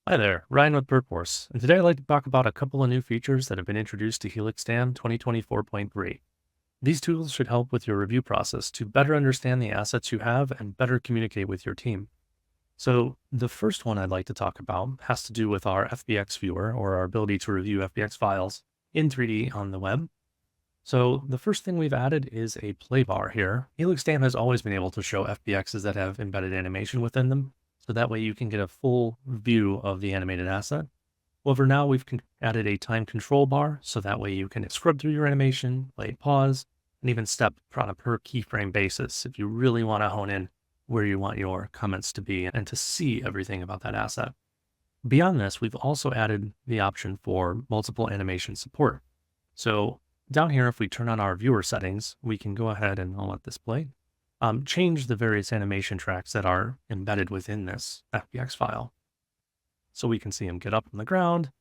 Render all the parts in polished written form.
Hi there, Ryan with Perforce, and today I'd like to talk about a couple of new features that have been introduced to Helix DAM 2024.3. These tools should help with your review process to better understand the assets you have and better communicate with your team. So, the first one I'd like to talk about has to do with our FBX viewer, or our ability to review FBX files in 3D on the web. So, the first thing we've added is a play bar here. Helix DAM has always been able to show FBXs that have embedded animation within them, so that way you can get a full view of the animated asset. However, now we've added a time control bar, so that way you can scrub through your animation, play pause, and even step on a per keyframe basis if you really want to hone in where you want your comments to be and to see everything about that asset. Beyond this, we've also added the option for multiple animation support. So down here, if we turn on our viewer settings, we can go ahead and I'll let this play. Change the various animation tracks that are embedded within this FBX file. So we can see him get up from the ground,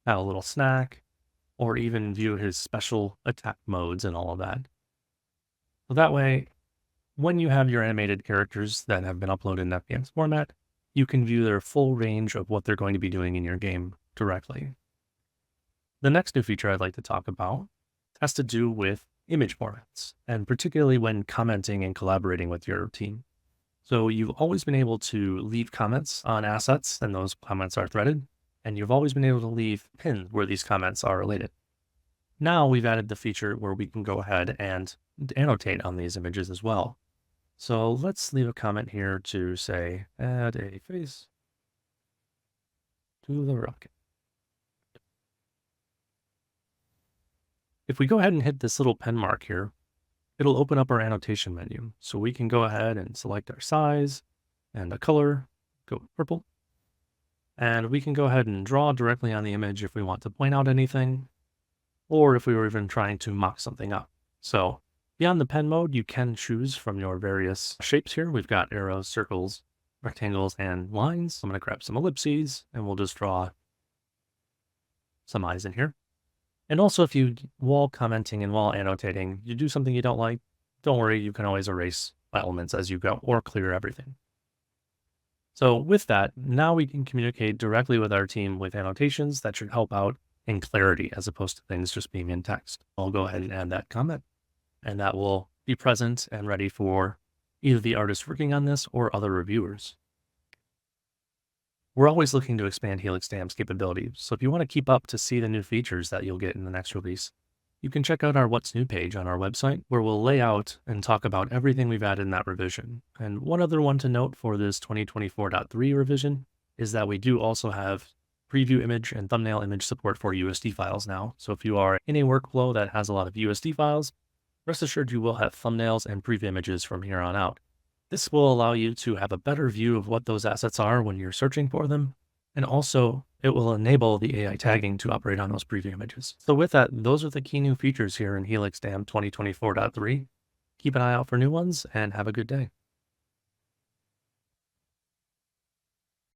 have a little snack, or even view his special attack modes and all of that. So that way, when you have your animated characters that have been uploaded in FBX format, you can view their full range of what they're going to be doing in your game directly. The next new feature I'd like to talk about has to do with image formats, and particularly when commenting and collaborating with your team. So you've always been able to leave comments on assets, and those comments are threaded, and you've always been able to leave pins where these comments are related. Now we've added the feature where we can go ahead and annotate on these images as well. So let's leave a comment here to say, add a face to the rocket. If we go ahead and hit this little pen mark here, it'll open up our annotation menu. So we can go ahead and select our size and a color, go purple. And we can go ahead and draw directly on the image if we want to point out anything, or if we were even trying to mock something up. So beyond the pen mode, you can choose from your various shapes here. We've got arrows, circles, rectangles, and lines. I'm going to grab some ellipses and we'll just draw some eyes in here. And also, if you, while commenting and while annotating, you do something you don't like, don't worry, you can always erase elements as you go or clear everything. So with that, now we can communicate directly with our team with annotations that should help out in clarity as opposed to things just being in text. I'll go ahead and add that comment, and that will be present and ready for either the artist working on this or other reviewers. We're always looking to expand Helix DAM's capabilities, so if you want to keep up to see the new features that you'll get in the next release, you can check out our What's New page on our website, where we'll lay out and talk about everything we've added in that revision. And one other one to note for this 2024.3 revision is that we do also have preview image and thumbnail image support for USD files now. So if you are in a workflow that has a lot of USD files, rest assured you will have thumbnails and preview images from here on out. This will allow you to have a better view of what those assets are when you're searching for them. And also, it will enable the AI tagging to operate on those preview images. So with that, those are the key new features here in Helix DAM 2024.3. Keep an eye out for new ones and have a good day.